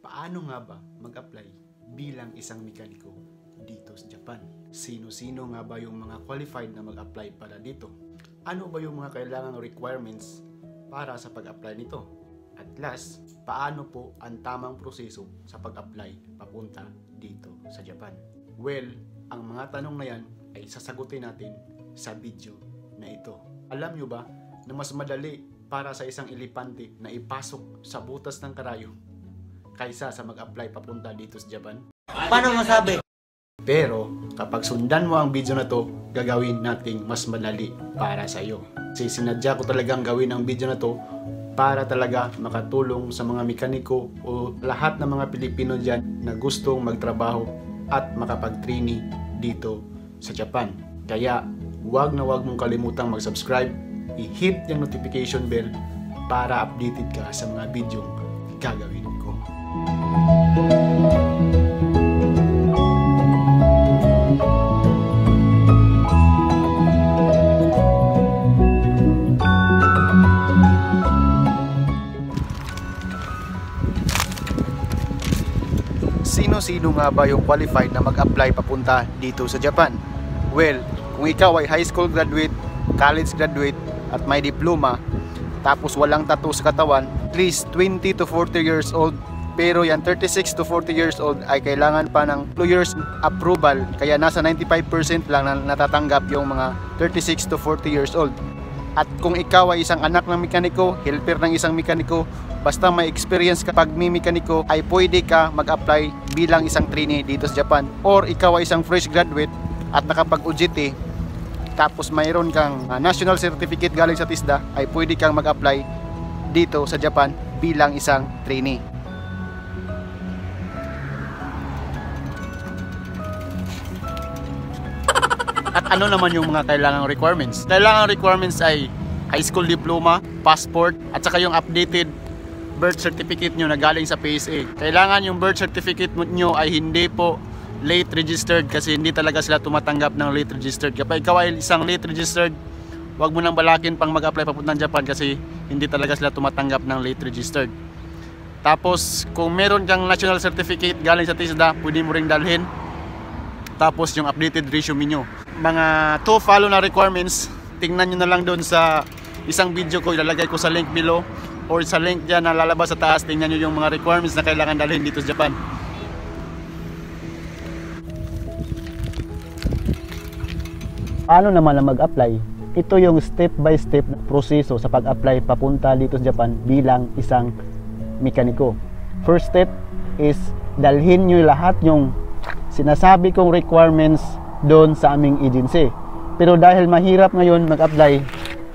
Paano nga ba mag-apply bilang isang mekaniko dito sa Japan? Sino-sino nga ba yung mga qualified na mag-apply para dito? Ano ba yung mga kailangang requirements para sa pag-apply nito? At last, paano po ang tamang proseso sa pag-apply papunta dito sa Japan? Well, ang mga tanong na yan ay sasagutin natin sa video na ito. Alam nyo ba na mas madali para sa isang elepante na ipasok sa butas ng karayo kaysa sa mag-apply papunta dito sa Japan? Paano masabi? Pero kapag sundan mo ang video na to, gagawin nating mas madali para sa iyo. Kasi sinadya ko talagang gawin ang video na to para talaga makatulong sa mga mekaniko o lahat ng mga Pilipino dyan na gustong magtrabaho at makapag-trainee dito sa Japan. Kaya huwag na huwag mong kalimutang mag-subscribe, i-hit yung notification bell para updated ka sa mga video gagawin ko. Sino-sino nga ba yung qualified na mag-apply papunta dito sa Japan? Well, kung ikaw ay high school graduate, college graduate, at may diploma, tapos walang tattoo sa katawan, at least 20 to 40 years old, pero yan 36 to 40 years old ay kailangan pa ng employer's approval, kaya nasa 95% lang na natatanggap yung mga 36 to 40 years old. At kung ikaw ay isang anak ng mekaniko, helper ng isang mekaniko, basta may experience kapag may mekaniko, ay pwede ka mag-apply bilang isang trainee dito sa Japan. Or ikaw ay isang fresh graduate at nakapag-OJT, tapos mayroon kang national certificate galing sa TISDA, ay pwede kang mag-apply dito sa Japan bilang isang trainee. At ano naman yung mga kailangang requirements? Kailangang requirements ay high school diploma, passport, at saka yung updated birth certificate nyo na galing sa PSA. Kailangan yung birth certificate nyo ay hindi po late registered, kasi hindi talaga sila tumatanggap ng late registered. Kapag ikaw ay isang late registered, wag mo nang balakin pang mag-apply papuntang Japan kasi hindi talaga sila tumatanggap ng late registered. Tapos kung meron kang national certificate galing sa TISDA, pwede mo ring dalhin. Tapos yung updated resume nyo. Mga to follow na requirements, tingnan nyo na lang doon sa isang video ko, ilalagay ko sa link below or sa link dyan na lalabas sa taas. Tingnan nyo yung mga requirements na kailangan dalhin dito sa Japan. Paano naman na mag-apply? Ito yung step by step na proseso sa pag-apply papunta dito sa Japan bilang isang mekaniko. First step is dalhin nyo lahat yung sinasabi kong requirements doon sa aming agency. Pero dahil mahirap ngayon mag-apply,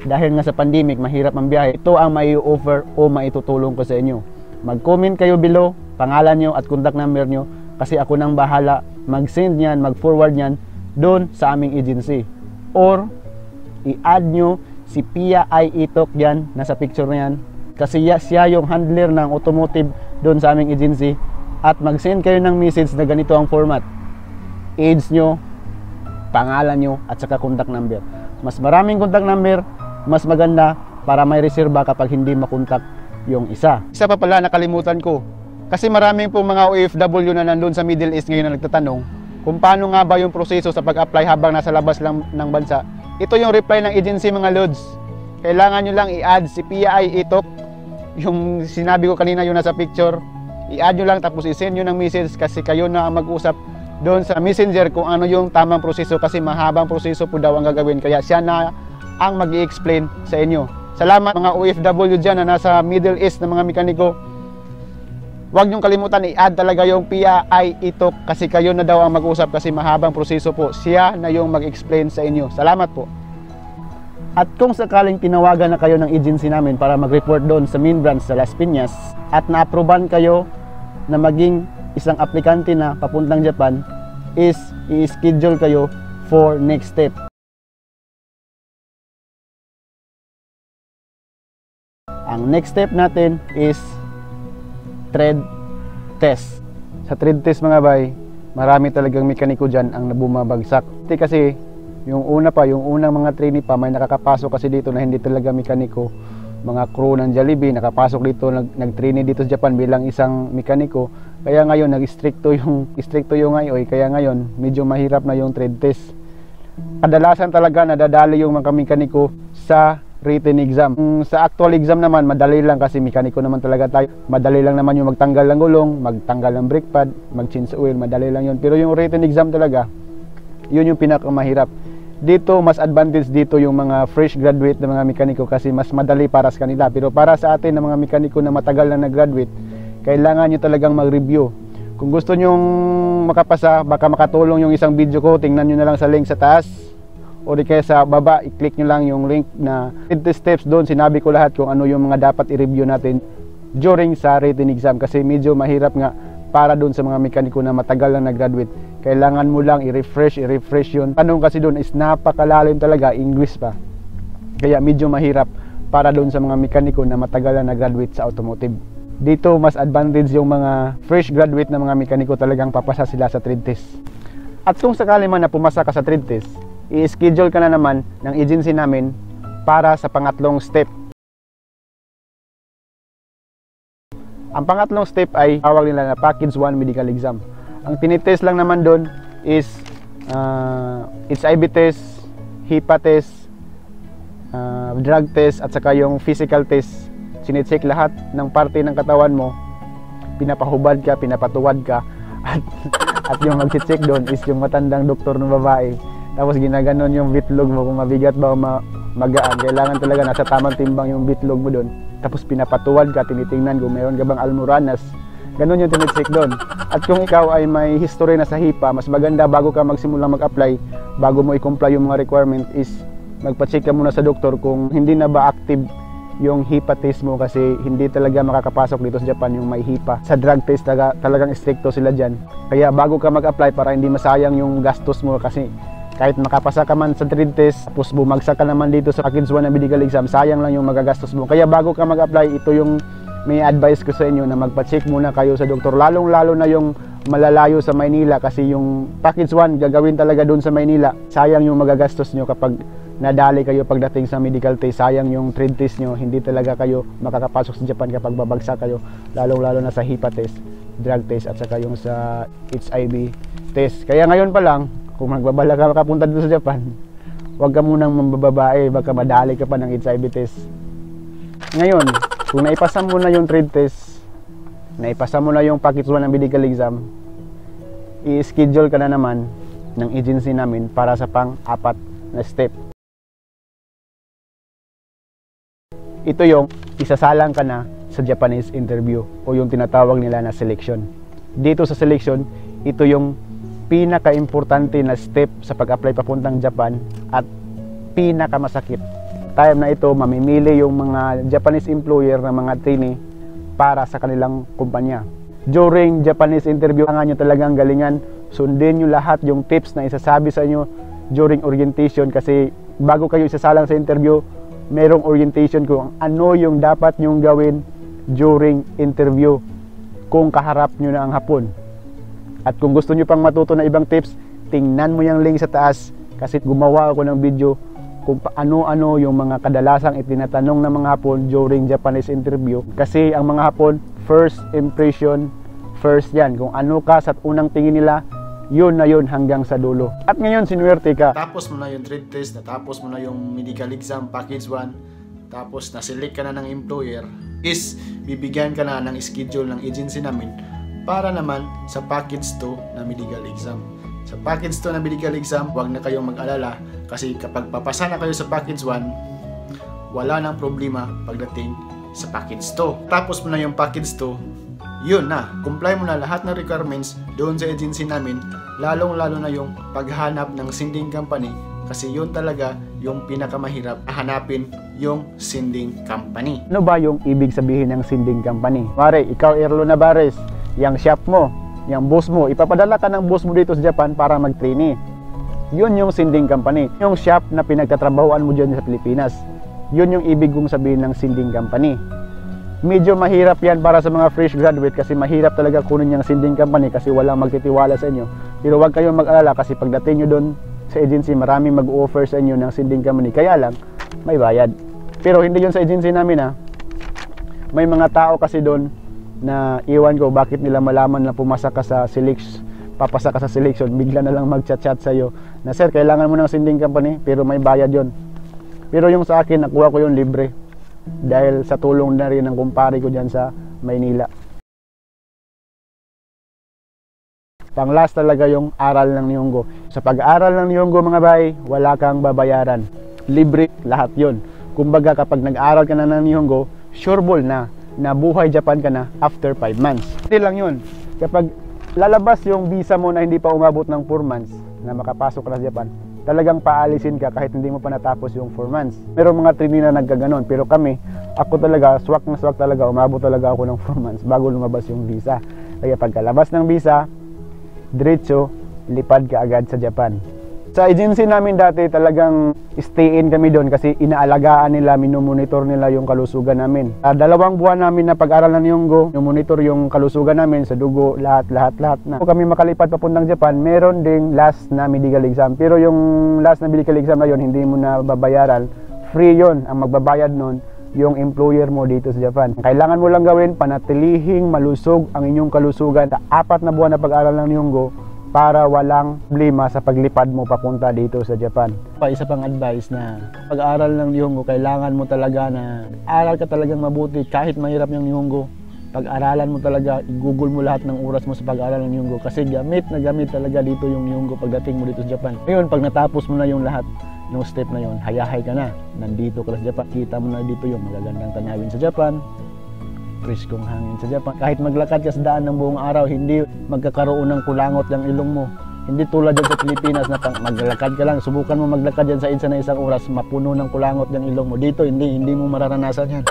dahil nga sa pandemic, mahirap ang biyahe, ito ang mai-offer o maitutulong ko sa inyo. Mag-comment kayo below, pangalan nyo at contact number nyo, kasi ako nang bahala mag-send nyan, mag-forward nyan doon sa aming agency. Or i-add nyo si Pia I. Itok dyan, nasa picture na yan, kasi siya yung handler ng automotive doon sa aming agency. At mag-send kayo ng message na ganito ang format: age nyo, pangalan nyo, at saka contact number. Mas maraming contact number, mas maganda para may reserba kapag hindi makontak yung isa. Isa pa pala nakalimutan ko, kasi maraming po mga OFW na nandun sa Middle East ngayon na nagtatanong kung paano nga ba yung proseso sa pag-apply habang nasa labas lang ng bansa. Ito yung reply ng agency, mga lods. Kailangan nyo lang i-add si Pia I. Itok, yung sinabi ko kanina yung nasa picture. I-add nyo lang, tapos i-send nyo ng message, kasi kayo na mag-usap doon sa messenger kung ano yung tamang proseso, kasi mahabang proseso po daw ang gagawin, kaya siya na ang mag-i-explain sa inyo. Salamat mga OFW dyan na nasa Middle East na mga mekaniko. Huwag nyong kalimutan i-add talaga yung Pia I. Itok, kasi kayo na daw ang mag-usap, kasi mahabang proseso po. Siya na yung mag-explain sa inyo. Salamat po. At kung sakaling tinawagan na kayo ng agency namin para mag-report doon sa main branch sa Las Piñas at na-approvean kayo na maging isang aplikante na papuntang Japan, is i-schedule kayo for next step. Ang next step natin is trade test. Sa trade test mga bay, marami talagang mekaniko dyan ang bumabagsak. Kasi yung unang mga trainee pa, may nakakapasok kasi dito na hindi talaga mekaniko. mga crew ng Jollibee, nakapasok dito, nag-training dito sa Japan bilang isang mekaniko. Kaya ngayon nag-stricto yung IOI, kaya ngayon medyo mahirap na yung trade test. Kadalasan talaga nadadali yung mga mekaniko sa written exam. Sa actual exam naman, madali lang kasi mekaniko naman talaga tayo. Madali lang naman yung magtanggal ng gulong, magtanggal ng brake pad, mag-change oil, madali lang yun. Pero yung written exam talaga, yun yung pinakamahirap. Dito, mas advantage dito yung mga fresh graduate na mga mekaniko kasi mas madali para sa kanila. Pero para sa atin na mga mekaniko na matagal na nag-graduate, kailangan nyo talagang mag-review. Kung gusto nyong makapasa, baka makatulong yung isang video ko, tingnan nyo na lang sa link sa taas o di kaya sa baba, i-click nyo lang yung link na 20 steps doon. Sinabi ko lahat kung ano yung mga dapat i-review natin during sa written exam kasi medyo mahirap nga para doon sa mga mekaniko na matagal na nag-graduate. Kailangan mo lang i-refresh yun. Tanong kasi doon is napakalalim talaga, English pa. Kaya medyo mahirap para doon sa mga mekaniko na matagal na nag-graduate sa automotive. Dito mas advantage yung mga fresh graduate na mga mekaniko, talagang papasa sila sa trade test. At kung sakali man na pumasa ka sa trade test, i-schedule ka na naman ng agency namin para sa pangatlong step. Ang pangatlong step ay tawag nila na package 1 medical exam. Ang tinitest lang naman doon is HIV test, HEPA test, drug test at saka yung physical test. Sine-check lahat ng parte ng katawan mo, pinapahubad ka, pinapatuwad ka at yung mag-check doon is yung matandang doktor ng babae. Tapos ginaganon yung bitlog mo kung mabigat ba o magaan. Kailangan talaga nasa tamang timbang yung bitlog mo doon. Tapos pinapatuwad ka, tinitingnan kung mayroon ka bang almoranas. Ganon yung tinicheck doon. At kung ikaw ay may history na sa HEPA, mas maganda bago ka magsimulang mag-apply, bago mo i-comply yung mga requirement is magpa-check ka muna sa doktor kung hindi na ba active yung HEPA test mo kasi hindi talaga makakapasok dito sa Japan yung may HEPA. Sa drug test talagang stricto sila dyan. Kaya bago ka mag-apply para hindi masayang yung gastos mo kasi kahit makapasa ka man sa trade test, tapos bumagsak ka naman dito sa package 1 na medical exam, sayang lang yung magagastos mo. Kaya bago ka mag-apply, ito yung may advice ko sa inyo na magpa-check muna kayo sa doktor. Lalong-lalo na yung malalayo sa Maynila kasi yung package 1 gagawin talaga doon sa Maynila. Sayang yung magagastos nyo kapag nadali kayo pagdating sa medical test. Sayang yung trade test nyo. Hindi talaga kayo makakapasok sa Japan kapag babagsak kayo. Lalong-lalo na sa HEPA test, drug test at saka yung sa HIV test. Kaya ngayon pa lang, kung magbabala ka makapunta dito sa Japan, huwag ka munang mambababae, baka madali ka pa ng HIV test. Ngayon, kung naipasa mo na yung trade test, naipasa mo na yung package 1 ng medical exam, i-schedule ka na naman ng agency namin para sa pang-apat na step. Ito yung isasalang ka na sa Japanese interview o yung tinatawag nila na selection. Dito sa selection, ito yung pinaka-importante na step sa pag-apply papuntang Japan at pinaka-masakit. Time na ito, mamimili yung mga Japanese employer na mga trainee para sa kanilang kumpanya. During Japanese interview, kailangan nyo talagang galingan, sundin nyo lahat yung tips na isasabi sa inyo during orientation kasi bago kayo isasalang sa interview, merong orientation kung ano yung dapat nyong gawin during interview kung kaharap nyo na ang hapon. At kung gusto nyo pang matuto na ibang tips, tingnan mo yung link sa taas kasi gumawa ako ng video kung ano-ano yung mga kadalasang itinatanong ng mga Hapon during Japanese interview. Kasi ang mga Hapon, first impression, first yan. Kung ano ka sa unang tingin nila, yun na yun hanggang sa dulo. At ngayon, sinuwerte ka. Tapos mo na yung trade test, natapos mo na yung medical exam, package 1, tapos na-select ka na ng employer, is bibigyan ka na ng schedule ng agency namin para naman sa package 2 na medical exam. Sa package 2 na medical exam, huwag na kayong mag-alala kasi kapag papasa na kayo sa package 1, wala nang problema pagdating sa package 2. Tapos mo na yung package 2, yun na, comply mo na lahat ng requirements doon sa agency namin, lalong-lalo na yung paghanap ng sending company kasi yun talaga yung pinakamahirap, hanapin yung sending company. Ano ba yung ibig sabihin ng sending company? Mare, ikaw Erlo Navarez, yung shop mo, yung boss mo, ipapadala ka ng boss mo dito sa Japan para mag-trainee. Yun yung sending company. Yung shop na pinagtatrabahoan mo dyan sa Pilipinas. Yun yung ibig kong sabihin ng sending company. Medyo mahirap yan para sa mga fresh graduate kasi mahirap talaga kunin yung sending company kasi walang magtitiwala sa inyo. Pero huwag kayong mag-alala kasi pagdating nyo doon sa agency, maraming mag-offer sa inyo ng sending company. Kaya lang, may bayad. Pero hindi yun sa agency namin ha. May mga tao kasi doon na iwan ko bakit nila malaman na pumasa ka sa papasa ka sa selection, bigla na lang mag-chat-chat sa'yo na sir, kailangan mo ng sending company pero may bayad yon. Pero yung sa akin, nakuha ko yung libre dahil sa tulong na rin ng kumpare ko dyan sa Maynila. Pang last talaga yung aral ng Nihongo. Sa pag-aaral ng Nihongo mga bay, wala kang babayaran. Libre lahat yon. Kumbaga kapag nag-aaral ka na ng Nihongo, sureball na buhay Japan ka na after 5 months. Hindi lang yun. Kapag lalabas yung visa mo na hindi pa umabot ng 4 months na makapasok ka na sa Japan, talagang paalisin ka kahit hindi mo pa natapos yung 4 months. Meron mga trainee na nagkaganon, pero ako talaga, swak na swak talaga, umabot talaga ako ng 4 months bago lumabas yung visa. Kaya pagkalabas ng visa, diretso, lipad ka agad sa Japan. Sa agency namin dati talagang stay in kami doon kasi inaalagaan nila, minomonitor nila yung kalusugan namin. 2 buwan namin na pag-aral ng Nihongo, monitor yung kalusugan namin sa dugo, lahat na. Kung kami makalipad papuntang Japan, meron ding last na medical exam. Pero yung last na medical exam na yun, hindi mo na babayaran. Free yon. Ang magbabayad nun, yung employer mo dito sa Japan. Kailangan mo lang gawin, panatilihing malusog ang inyong kalusugan sa 4 na buwan na pag-aral ng Nihongo para walang problema sa paglipad mo papunta dito sa Japan. Isa pang advice na pag-aaral ng Nihongo, kailangan mo talaga na aral ka talagang mabuti kahit mahirap yung Nihongo. Pag-aralan mo talaga, i-google mo lahat ng oras mo sa pag-aaral ng Nihongo kasi gamit na gamit talaga dito yung Nihongo pagdating mo dito sa Japan. Ngayon, pag natapos mo na yung lahat ng step na yon, hayahay ka na. Nandito ka sa Japan, kita mo na dito yung magagandang tanawin sa Japan, preskong hangin sa Japan. Kahit maglakad ka sa daan ng buong araw, hindi magkakaroon ng kulangot ng ilong mo. Hindi tulad dyan sa Pilipinas na maglakad ka lang, subukan mo maglakad dyan sa EDSA na 1 oras, mapuno ng kulangot ng ilong mo. Dito, hindi mo mararanasan yan.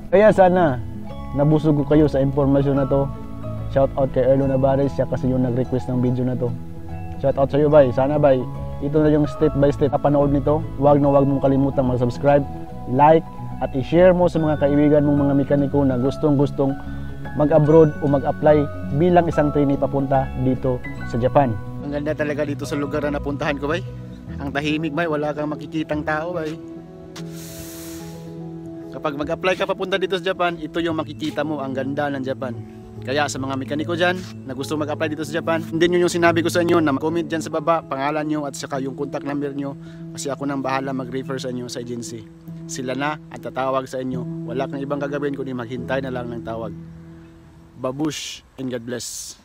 Kaya sana, nabusog ko kayo sa impormasyon na to. Shout out kay Erlo Navarez, siya kasi yung nag-request ng video na to. Shout out sa iyo, bay. Sana, bay, ito na yung step by step kapanood nito. Huwag mong kalimutang mag-subscribe, like, at i-share mo sa mga kaibigan mong mga mekaniko na gustong mag-abroad o mag-apply bilang isang trainee papunta dito sa Japan. Ang ganda talaga dito sa lugar na napuntahan ko, bay. Ang tahimik, bay. Wala kang makikitang tao, bay. Kapag mag-apply ka papunta dito sa Japan, ito yung makikita mo, ang ganda ng Japan. Kaya sa mga mekaniko dyan na gusto mag-apply dito sa Japan, hindi nyo yung sinabi ko sa inyo na mag-comment dyan sa baba, pangalan nyo at saka yung contact number nyo, kasi ako nang bahala mag-refer sa inyo sa agency. Sila na at tatawag sa inyo. Wala kang ibang gagawin kundi maghintay na lang ng tawag. Babush and God bless.